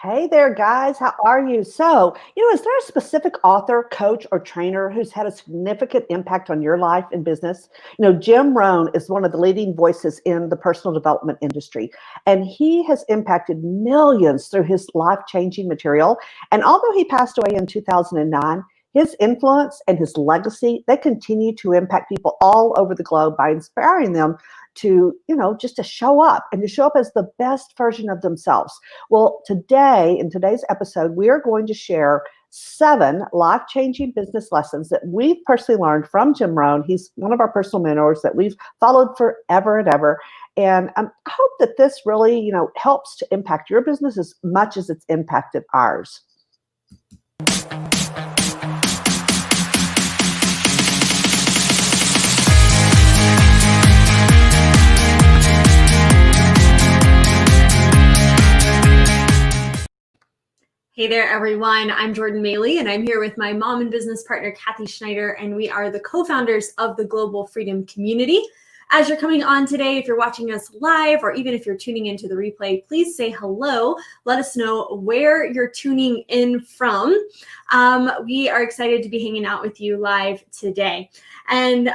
Hey there, guys. How are you? Is there a specific author, coach, or trainer who's had a significant impact on your life and business? Jim Rohn is one of the leading voices in the personal development industry, and he has impacted millions through his life-changing material. And although he passed away in 2009, his influence and his legacy, they continue to impact people all over the globe by inspiring them to, just to show up and to show up as the best version of themselves. Well, today, in today's episode, we are going to share 7 life-changing business lessons that we've personally learned from Jim Rohn. He's one of our personal mentors that we've followed forever and ever. And I hope that this really, helps to impact your business as much as it's impacted ours. Hey there, everyone. I'm Jordan Maley, and I'm here with my mom and business partner, Kathy Schneider, and we are the co-founders of the Global Freedom Community. As you're coming on today, if you're watching us live, or even if you're tuning into the replay, please say hello. Let us know where you're tuning in from. We are excited to be hanging out with you live today. And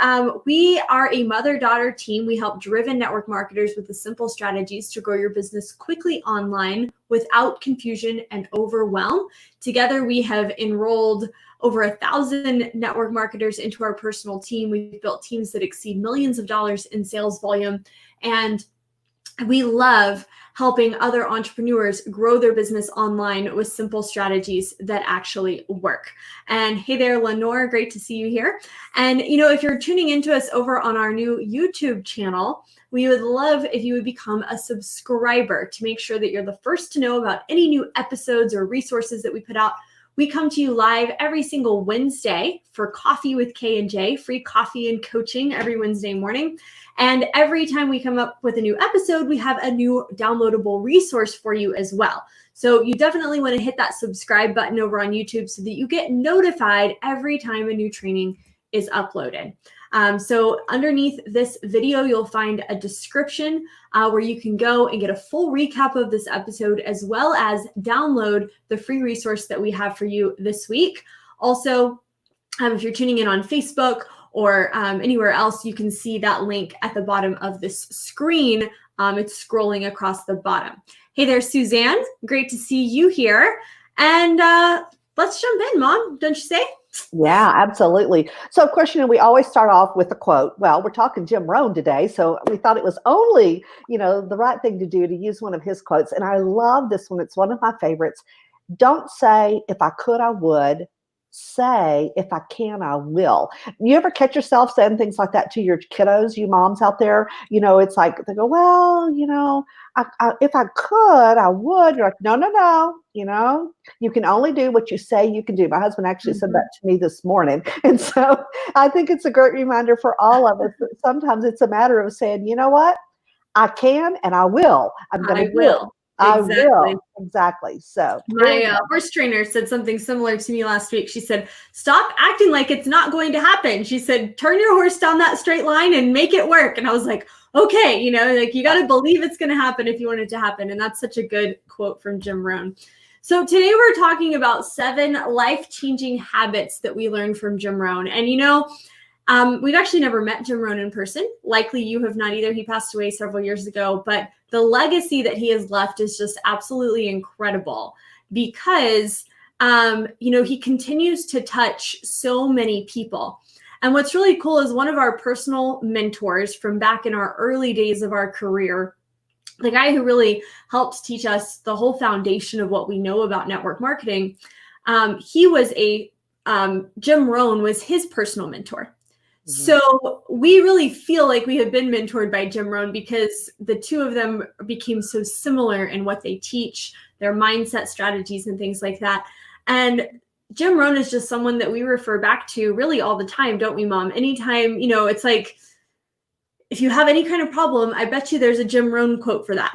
we are a mother-daughter team. We help driven network marketers with the simple strategies to grow your business quickly online without confusion and overwhelm. Together, we have enrolled over 1,000 network marketers into our personal team. We've built teams that exceed millions of dollars in sales volume. And we love helping other entrepreneurs grow their business online with simple strategies that actually work. And hey there, Lenore, great to see you here. And if you're tuning into us over on our new YouTube channel, we would love if you would become a subscriber to make sure that you're the first to know about any new episodes or resources that we put out. We come to you live every single Wednesday for Coffee with K&J, free coffee and coaching every Wednesday morning. And every time we come up with a new episode, we have a new downloadable resource for you as well. So you definitely want to hit that subscribe button over on YouTube so that you get notified every time a new training is uploaded. So underneath this video, you'll find a description where you can go and get a full recap of this episode, as well as download the free resource that we have for you this week. Also, if you're tuning in on Facebook or anywhere else, you can see that link at the bottom of this screen. It's scrolling across the bottom. Hey there, Suzanne. Great to see you here. And let's jump in, Mom, don't you say? Yeah, absolutely. So, of course, we always start off with a quote. Well, we're talking Jim Rohn today, so we thought it was only, the right thing to do to use one of his quotes. And I love this one. It's one of my favorites. Don't say, if I could, I would. Say, if I can, I will. You ever catch yourself saying things like that to your kiddos, you moms out there? It's like they go, well, if I could, I would. You're like, no. You can only do what you say you can do. My husband actually said that to me this morning. And so I think it's a great reminder for all of us that sometimes it's a matter of saying, you know what? I can and I will. I'm going to do it. Exactly. I will. Exactly. So my horse trainer said something similar to me last week. She said, stop acting like it's not going to happen. She said, turn your horse down that straight line and make it work. And I was like, okay, you got to believe it's going to happen if you want it to happen. And that's such a good quote from Jim Rohn. So today we're talking about 7 life-changing habits that we learned from Jim Rohn. And we've actually never met Jim Rohn in person. Likely you have not either. He passed away several years ago, but the legacy that he has left is just absolutely incredible because, he continues to touch so many people. And what's really cool is one of our personal mentors from back in our early days of our career, the guy who really helped teach us the whole foundation of what we know about network marketing, Jim Rohn was his personal mentor. So we really feel like we have been mentored by Jim Rohn because the two of them became so similar in what they teach, their mindset strategies and things like that. And Jim Rohn is just someone that we refer back to really all the time, don't we, Mom? Anytime, it's like if you have any kind of problem, I bet you there's a Jim Rohn quote for that.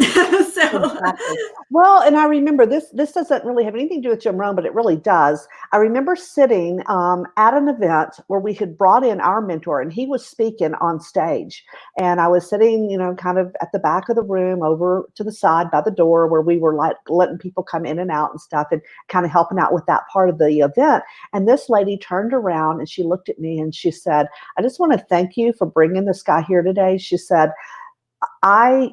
So Exactly. Well, and I remember this doesn't really have anything to do with Jim Rohn, but it really does. I remember sitting at an event where we had brought in our mentor, and he was speaking on stage. And I was sitting, kind of at the back of the room over to the side by the door where we were like letting people come in and out and stuff and kind of helping out with that part of the event. And this lady turned around and she looked at me and she said, I just want to thank you for bringing this guy here today. She said, I've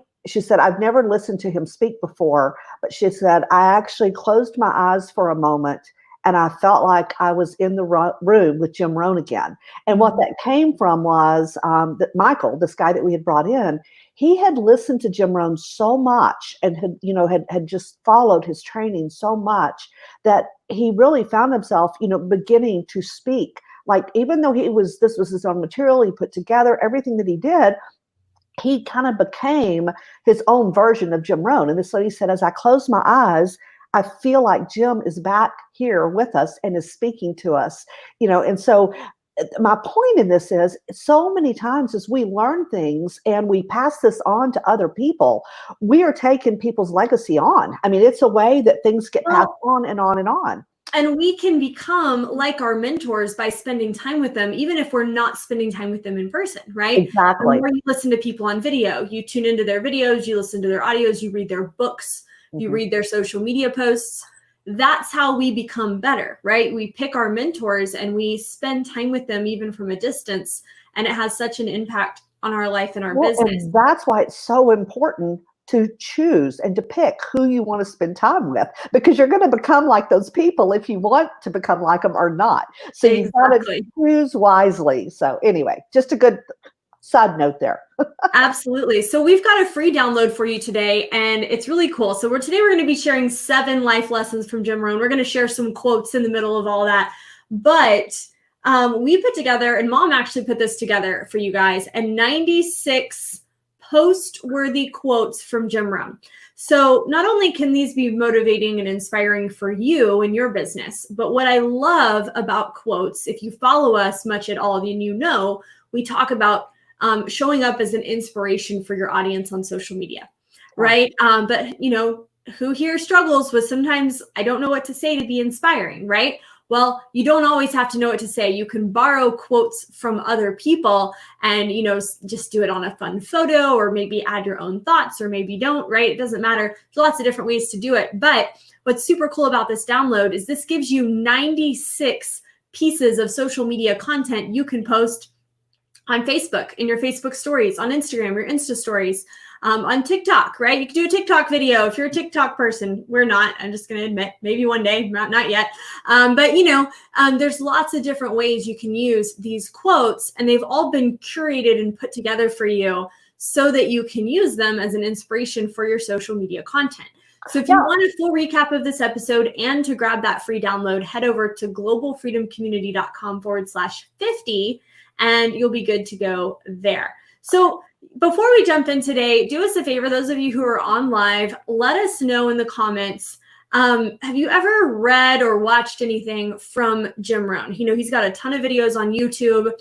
never listened to him speak before, but she said, I actually closed my eyes for a moment and I felt like I was in the room with Jim Rohn again. And what that came from was that Michael, this guy that we had brought in, he had listened to Jim Rohn so much and had just followed his training so much that he really found himself, beginning to speak. Like, even though this was his own material, he put together everything that he did, he kind of became his own version of Jim Rohn. And this lady said, as I close my eyes, I feel like Jim is back here with us and is speaking to us, and so my point in this is so many times as we learn things and we pass this on to other people, we are taking people's legacy on. I mean, it's a way that things get passed on and on and on. And we can become like our mentors by spending time with them, even if we're not spending time with them in person, right? Exactly. The more you listen to people on video, you tune into their videos, you listen to their audios, you read their books, you read their social media posts. That's how we become better, right? We pick our mentors and we spend time with them even from a distance. And it has such an impact on our life and our business. And that's why it's so important to choose and to pick who you want to spend time with, because you're going to become like those people if you want to become like them or not. So you've got to choose wisely. So anyway, just a good side note there. Absolutely. So we've got a free download for you today, and it's really cool. So today we're going to be sharing 7 life lessons from Jim Rohn. We're going to share some quotes in the middle of all that. But we put together, and Mom actually put this together for you guys, and 96 post-worthy quotes from Jim Rohn. So not only can these be motivating and inspiring for you in your business, but what I love about quotes, if you follow us much at all, then we talk about showing up as an inspiration for your audience on social media, right? But who here struggles with sometimes I don't know what to say to be inspiring, right? Well, you don't always have to know what to say. You can borrow quotes from other people and, just do it on a fun photo, or maybe add your own thoughts, or maybe don't, right? It doesn't matter. There's lots of different ways to do it. But what's super cool about this download is this gives you 96 pieces of social media content you can post on Facebook, in your Facebook stories, on Instagram, your Insta stories, on TikTok, right? You can do a TikTok video if you're a TikTok person. We're not. I'm just going to admit, maybe one day, not yet. But there's lots of different ways you can use these quotes, and they've all been curated and put together for you so that you can use them as an inspiration for your social media content. So if you want a full recap of this episode and to grab that free download, head over to globalfreedomcommunity.com/50. And you'll be good to go there. So before we jump in today, do us a favor, those of you who are on live, let us know in the comments, have you ever read or watched anything from Jim Rohn? He's got a ton of videos on YouTube.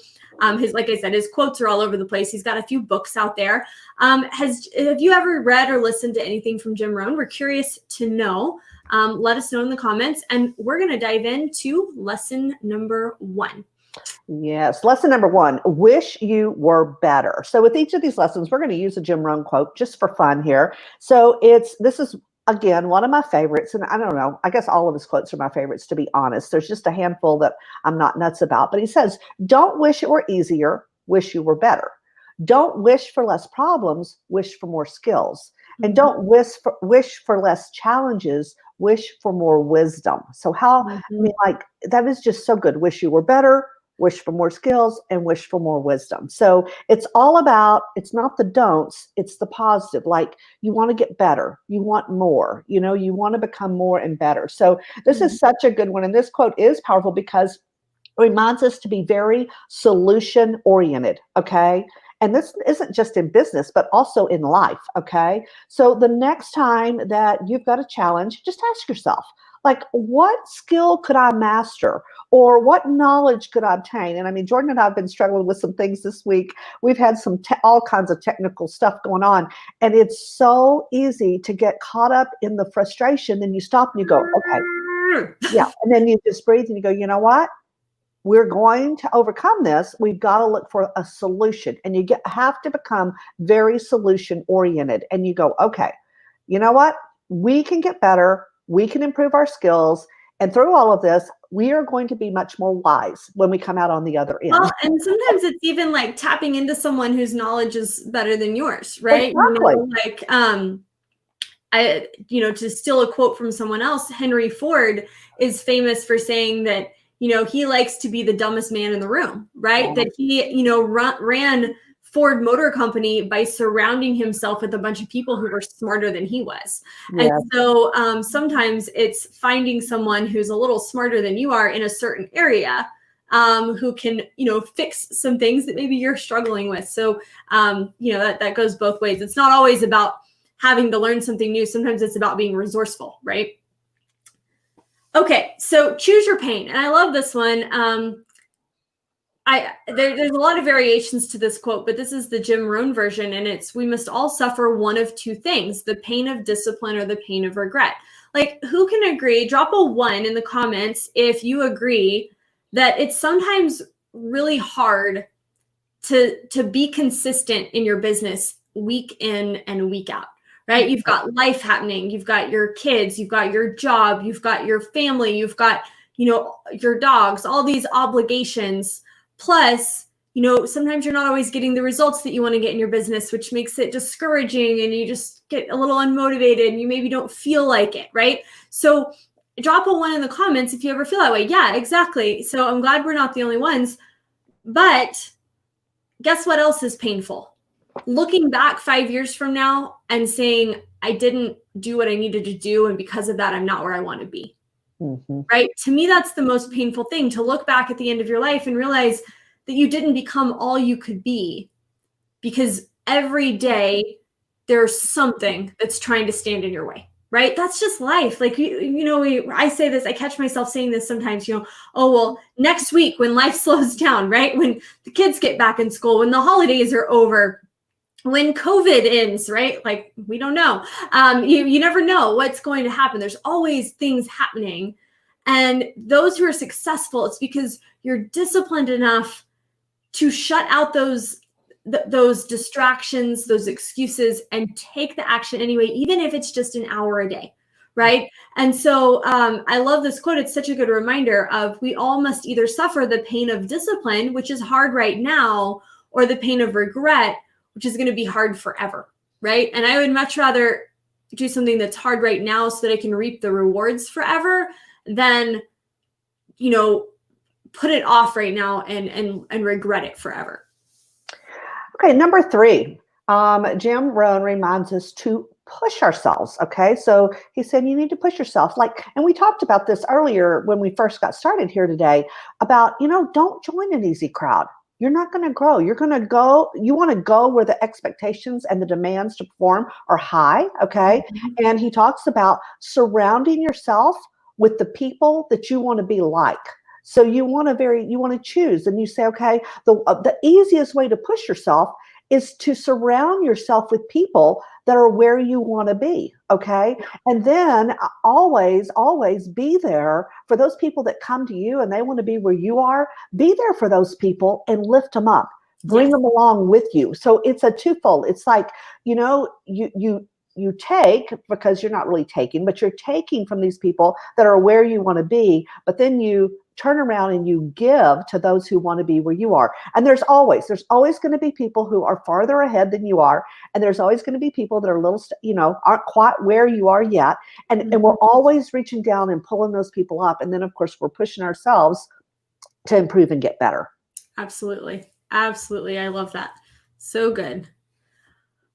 Like I said, his quotes are all over the place. He's got a few books out there. Have you ever read or listened to anything from Jim Rohn? We're curious to know. Let us know in the comments, and we're going to dive into lesson number 1. Yes. Lesson number 1, wish you were better. So with each of these lessons, we're going to use a Jim Rohn quote just for fun here. So this is, again, one of my favorites. And I don't know, I guess all of his quotes are my favorites, to be honest. There's just a handful that I'm not nuts about. But he says, don't wish it were easier, wish you were better. Don't wish for less problems, wish for more skills. And don't wish for less challenges, wish for more wisdom. So that is just so good. Wish you were better, wish for more skills, and wish for more wisdom. So it's all about, it's not the don'ts, it's the positive. Like, you want to get better, you want more, you want to become more and better. So this is such a good one. And this quote is powerful because it reminds us to be very solution oriented. Okay. And this isn't just in business, but also in life. Okay. So the next time that you've got a challenge, just ask yourself, like what skill could I master or what knowledge could I obtain? And I mean, Jordan and I have been struggling with some things this week. We've had some all kinds of technical stuff going on, and it's so easy to get caught up in the frustration. And you stop and you go, okay, yeah. And then you just breathe and you go, you know what? We're going to overcome this. We've got to look for a solution. And you have to become very solution oriented. And you go, okay, you know what? We can get better. We can improve our skills. And through all of this, we are going to be much more wise when we come out on the other end. Well, and sometimes it's even like tapping into someone whose knowledge is better than yours, right? Exactly. To steal a quote from someone else, Henry Ford is famous for saying that, he likes to be the dumbest man in the room, right? Yeah. That he, ran Ford Motor Company by surrounding himself with a bunch of people who were smarter than he was. Yeah. And so sometimes it's finding someone who's a little smarter than you are in a certain area, who can, fix some things that maybe you're struggling with. So, that goes both ways. It's not always about having to learn something new. Sometimes it's about being resourceful, right? Okay, so choose your pain. And I love this one. There's a lot of variations to this quote, but this is the Jim Rohn version, and it's, we must all suffer one of two things, the pain of discipline or the pain of regret. Like, who can agree? Drop a 1 in the comments if you agree that it's sometimes really hard to be consistent in your business week in and week out. Right? You've got life happening. You've got your kids. You've got your job. You've got your family. You've got, your dogs, all these obligations. Plus, sometimes you're not always getting the results that you want to get in your business, which makes it discouraging and you just get a little unmotivated and you maybe don't feel like it. Right? So drop a 1 in the comments if you ever feel that way. Yeah, exactly. So I'm glad we're not the only ones. But guess what else is painful? Looking back 5 years from now and saying, I didn't do what I needed to do. And because of that, I'm not where I want to be. Mm-hmm. Right? To me, that's the most painful thing, to look back at the end of your life and realize that you didn't become all you could be, because every day there's something that's trying to stand in your way. Right? That's just life. Like, I say this, I catch myself saying this sometimes, oh, well, next week when life slows down, right? When the kids get back in school, when the holidays are over, when COVID ends, right? Like, we don't know. You never know what's going to happen. There's always things happening. And those who are successful, it's because you're disciplined enough to shut out those distractions, those excuses, and take the action anyway, even if it's just an hour a day, right? And so I love this quote. It's such a good reminder of, we all must either suffer the pain of discipline, which is hard right now, or the pain of regret, which is going to be hard forever, right? And I would much rather do something that's hard right now so that I can reap the rewards forever than, put it off right now and regret it forever. Okay, number 3, Jim Rohn reminds us to push ourselves. Okay, so he said you need to push yourself. And we talked about this earlier when we first got started here today about, don't join an easy crowd. You're not going to grow. You want to go where the expectations and the demands to perform are high. Okay. Mm-hmm. And he talks about surrounding yourself with the people that you want to be like. So you want to choose, and you say, okay, the easiest way to push yourself is to surround yourself with people that are where you want to be. Okay. And then always be there for those people that come to you and they want to be where you are. Be there for those people and lift them up, bring them along with you. So it's a twofold. It's like, you take, because you're not really taking, but you're taking from these people that are where you want to be, but then you turn around and you give to those who want to be where you are. And there's always going to be people who are farther ahead than you are. And there's always going to be people that are aren't quite where you are yet. And we're always reaching down and pulling those people up. And then of course we're pushing ourselves to improve and get better. Absolutely. Absolutely. I love that. So good.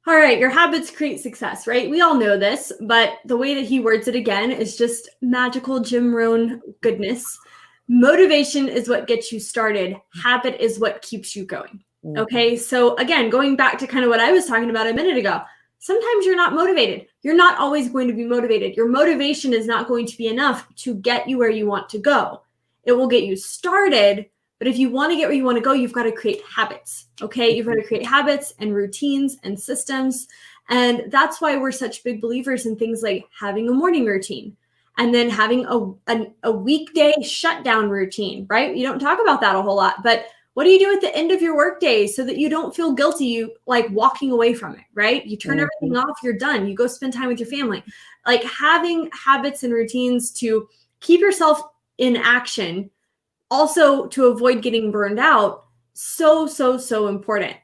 All right. Your habits create success, right? We all know this, but the way that he words it again is just magical Jim Rohn goodness. Motivation is what gets you started. Habit is what keeps you going. Okay. So again, going back to kind of what I was talking about a minute ago, Sometimes you're not motivated. You're not always going to be motivated. Your motivation is not going to be enough to get you where you want to go. It will get you started, but if you want to get where you want to go, you've got to create habits, okay? You've got to create habits and routines and systems. And that's why we're such big believers in things like having a morning routine and then having a weekday shutdown routine, right? You don't talk about that a whole lot, but what do you do at the end of your workday so that you don't feel guilty, you like walking away from it, right? You turn everything off, you're done. You go spend time with your family. Like having habits and routines to keep yourself in action, also to avoid getting burned out, so important.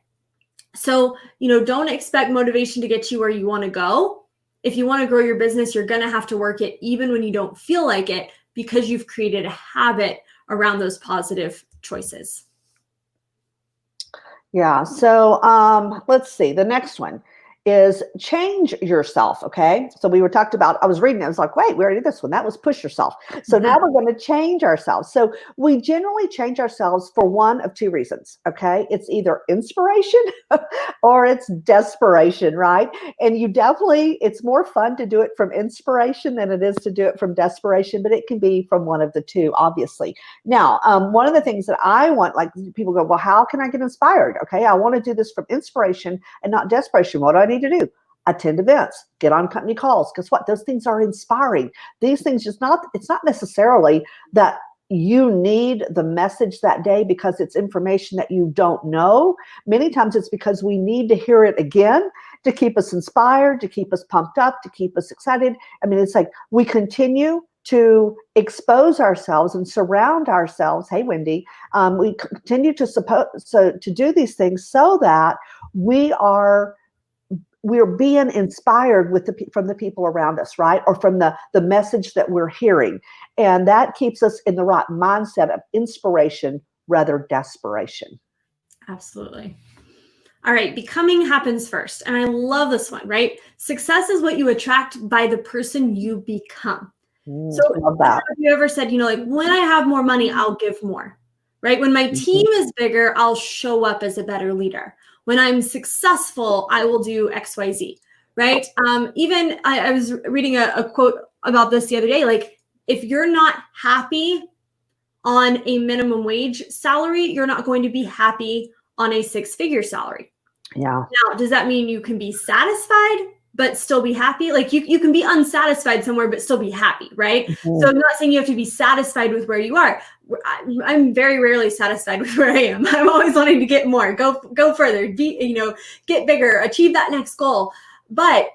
So, don't expect motivation to get you where you want to go. If you want to grow your business, you're going to have to work it even when you don't feel like it, because you've created a habit around those positive choices. Yeah. So let's see. The next one is change yourself. Okay. So we were talked about, I was reading, I was like, wait, we already did this one. That was push yourself. So now we're going to change ourselves. So we generally change ourselves for one of two reasons. Okay. It's either inspiration or it's desperation, right? And you definitely, it's more fun to do it from inspiration than it is to do it from desperation, but it can be from one of the two, obviously. Now, one of the things that I want, like people go, well, how can I get inspired? Okay. I want to do this from inspiration and not desperation. What do I need to do? Attend events, get on company calls. Guess what? Those things are inspiring. These things it's not necessarily that you need the message that day because it's information that you don't know. Many times it's because we need to hear it again to keep us inspired, to keep us pumped up, to keep us excited. I mean, it's like we continue to expose ourselves and surround ourselves. Hey, Wendy, we continue to do these things so that we're being inspired from the people around us, right? Or from the message that we're hearing. And that keeps us in the right mindset of inspiration rather desperation. Absolutely. All right. Becoming happens first. And I love this one, right? Success is what you attract by the person you become. So love that. have you ever said, like when I have more money, I'll give more, right? When my team is bigger, I'll show up as a better leader. When I'm successful, I will do X, Y, Z, right? Even I was reading a quote about this the other day. Like, if you're not happy on a minimum wage salary, you're not going to be happy on a six-figure salary. Yeah. Now, does that mean you can be satisfied but still be happy? Like you can be unsatisfied somewhere but still be happy, right? So I'm not saying you have to be satisfied with where you are. I'm very rarely satisfied with where I am. I'm always wanting to get more, go further, get bigger, achieve that next goal. But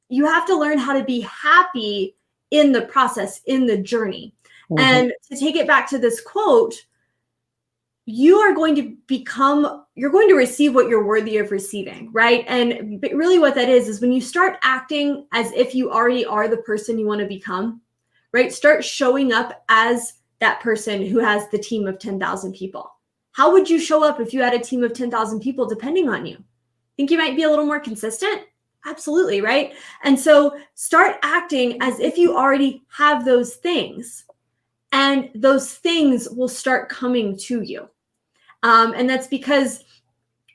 you have to learn how to be happy in the process, in the journey. And to take it back to this quote, you're going to receive what you're worthy of receiving, right? And really what that is when you start acting as if you already are the person you want to become, right? Start showing up as that person who has the team of 10,000 people. How would you show up if you had a team of 10,000 people depending on you? Think you might be a little more consistent? Absolutely, right? And so start acting as if you already have those things, and those things will start coming to you. And that's because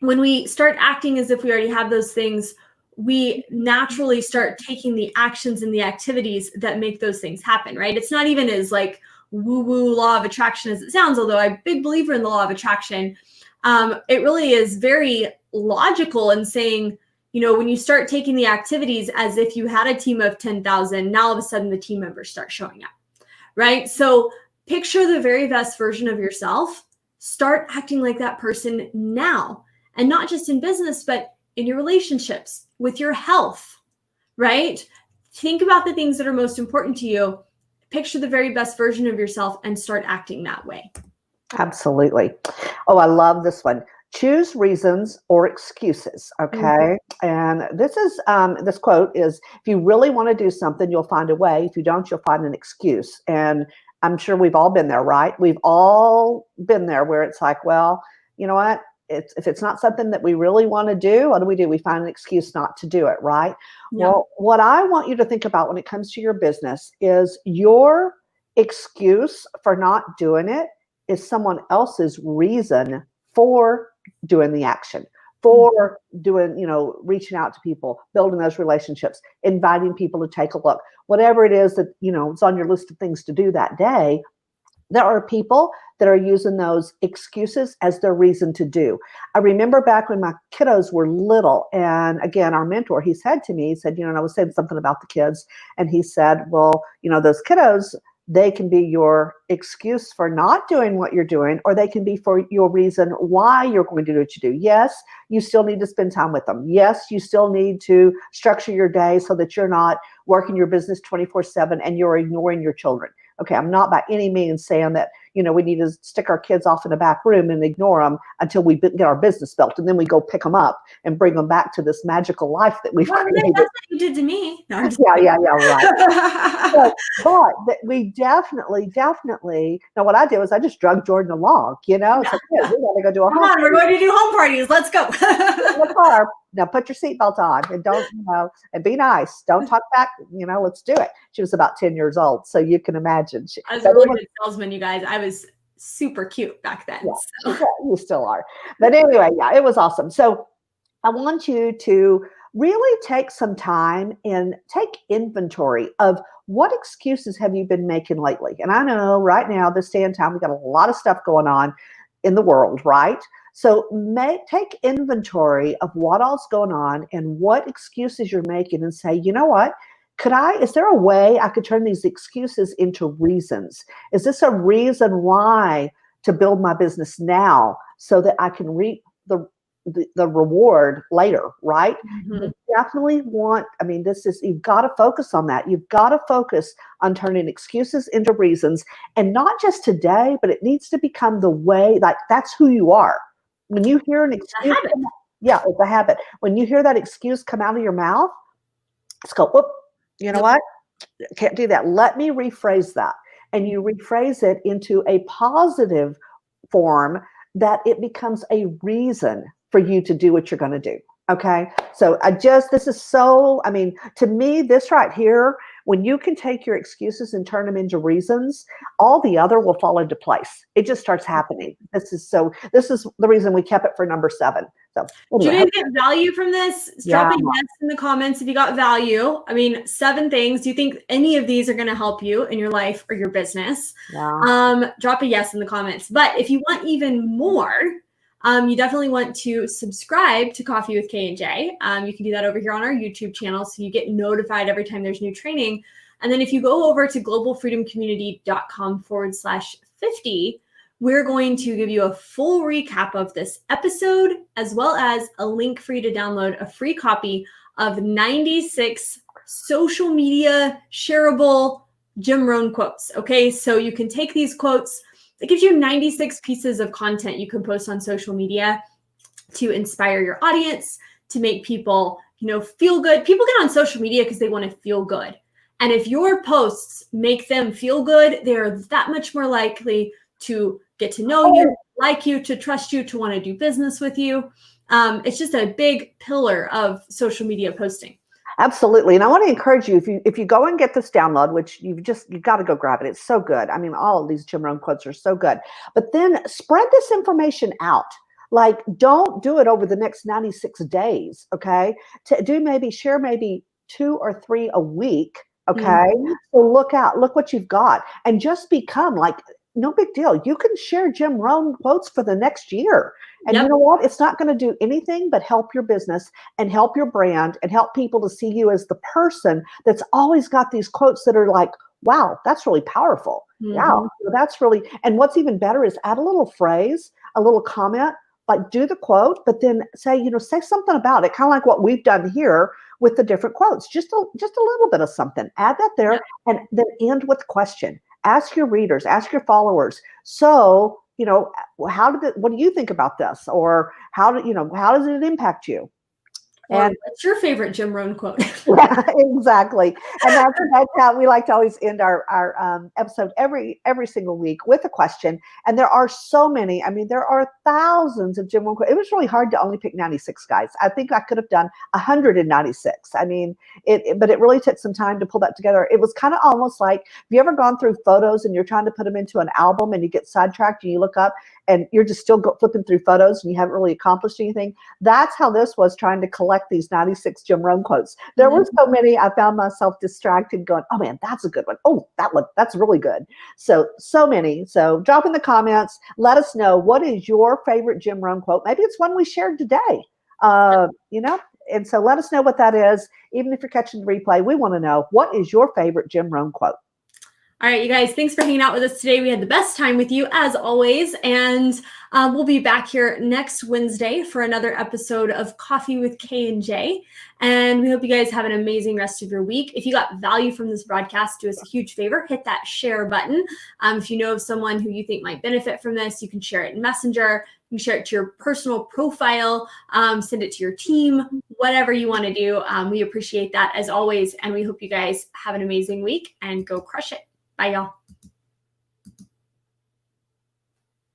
when we start acting as if we already have those things, we naturally start taking the actions and the activities that make those things happen, right? It's not even as like woo-woo law of attraction as it sounds, although I'm a big believer in the law of attraction. It really is very logical in saying, when you start taking the activities as if you had a team of 10,000, now all of a sudden the team members start showing up, right? So picture the very best version of yourself. Start acting like that person now, and not just in business, but in your relationships, with your health, right? Think about the things that are most important to you. Picture the very best version of yourself and start acting that way. Absolutely. Oh, I love this one. Choose reasons or excuses. Okay. And this quote is, if you really want to do something, you'll find a way. If you don't, you'll find an excuse. And I'm sure we've all been there, right? We've all been there where it's like, well, you know what? If it's not something that we really want to do, what do? We find an excuse not to do it, right? Yeah. Well, what I want you to think about when it comes to your business is your excuse for not doing it is someone else's reason for doing the action, for doing, reaching out to people, building those relationships, inviting people to take a look, whatever it is that, it's on your list of things to do that day. There are people that are using those excuses as their reason to do. I remember back when my kiddos were little, and again, our mentor, he said to me, and I was saying something about the kids, and he said, well, those kiddos, they can be your excuse for not doing what you're doing, or they can be for your reason why you're going to do what you do. Yes, you still need to spend time with them. Yes, you still need to structure your day so that you're not working your business 24/7 and you're ignoring your children. Okay, I'm not by any means saying that, we need to stick our kids off in the back room and ignore them until we get our business built, and then we go pick them up and bring them back to this magical life that we've created. That's what you did to me. No, I'm just yeah, right. but we definitely. Now, what I did was I just drug Jordan along. It's like, yeah, we got to go do a Come on, we're going to do home parties. Let's go. in the car. Now put your seatbelt on and don't, and be nice. Don't talk back. Let's do it. She was about 10 years old, so you can imagine. I was a really good salesman, you guys. I was super cute back then. Yeah, you still are. But anyway, yeah, it was awesome. So I want you to really take some time and take inventory of what excuses have you been making lately. And I know right now, this day and time, we've got a lot of stuff going on in the world, right? So take inventory of what all's going on and what excuses you're making, and say, you know what? Is there a way I could turn these excuses into reasons? Is this a reason why to build my business now so that I can reap the reward later, right? Mm-hmm. You definitely you've got to focus on that. You've got to focus on turning excuses into reasons, and not just today, but it needs to become the way, like that's who you are. When you hear an excuse, it's a habit. When you hear that excuse come out of your mouth, let's go, whoop, you know what? Can't do that. Let me rephrase that. And you rephrase it into a positive form that it becomes a reason for you to do what you're going to do. Okay. So to me, this right here, when you can take your excuses and turn them into reasons, all the other will fall into place. It just starts happening. This is the reason we kept it for number 7. So anyway. Do you get value from this? Drop a yes in the comments if you got value. 7 things. Do you think any of these are going to help you in your life or your business? Yeah. Drop a yes in the comments. But if you want even more, you definitely want to subscribe to Coffee with K&J. You can do that over here on our YouTube channel, so you get notified every time there's new training. And then if you go over to globalfreedomcommunity.com/50, we're going to give you a full recap of this episode, as well as a link for you to download a free copy of 96 social media shareable Jim Rohn quotes. Okay, so you can take these quotes. It gives you 96 pieces of content you can post on social media to inspire your audience, to make people, feel good. People get on social media because they want to feel good. And if your posts make them feel good, they're that much more likely to get to know you, like you, to trust you, to want to do business with you. It's just a big pillar of social media posting. Absolutely. And I want to encourage you, if you go and get this download, which you've got to go grab it. It's so good. All of these Jim Rohn quotes are so good. But then spread this information out. Like, don't do it over the next 96 days. Okay. Share maybe 2 or 3 a week. Okay. Mm-hmm. So look what you've got, and just become no big deal. You can share Jim Rohn quotes for the next year. And You know what? It's not going to do anything but help your business and help your brand and help people to see you as the person that's always got these quotes that are like, wow, that's really powerful. Mm-hmm. Wow, that's really, and what's even better is add a little phrase, a little comment, like do the quote, but then say something about it, kind of like what we've done here with the different quotes, just a little bit of something. Add that there, and then end with a question. Ask your readers, ask your followers. So, what do you think about this? Or how does it impact you? Or what's your favorite Jim Rohn quote? Yeah, exactly. And that's how we like to always end our episode every single week with a question. And there are so many. I mean, there are thousands of Jim Rohn quotes. It was really hard to only pick 96, guys. I think I could have done 196. I mean, but it really took some time to pull that together. It was kind of almost like, have you ever gone through photos and you're trying to put them into an album and you get sidetracked and you look up and you're just still flipping through photos and you haven't really accomplished anything? That's how this was, trying to collect these 96 Jim Rohn quotes. There were so many, I found myself distracted going, oh man, that's a good one. Oh, that's really good. So many. So drop in the comments. Let us know, what is your favorite Jim Rohn quote? Maybe it's one we shared today. And so let us know what that is. Even if you're catching the replay, we want to know, what is your favorite Jim Rohn quote? All right, you guys, thanks for hanging out with us today. We had the best time with you as always. And we'll be back here next Wednesday for another episode of Coffee with K&J. And we hope you guys have an amazing rest of your week. If you got value from this broadcast, do us a huge favor, hit that share button. If you know of someone who you think might benefit from this, you can share it in Messenger. You can share it to your personal profile, send it to your team, whatever you want to do. We appreciate that as always. And we hope you guys have an amazing week and go crush it. Bye, y'all.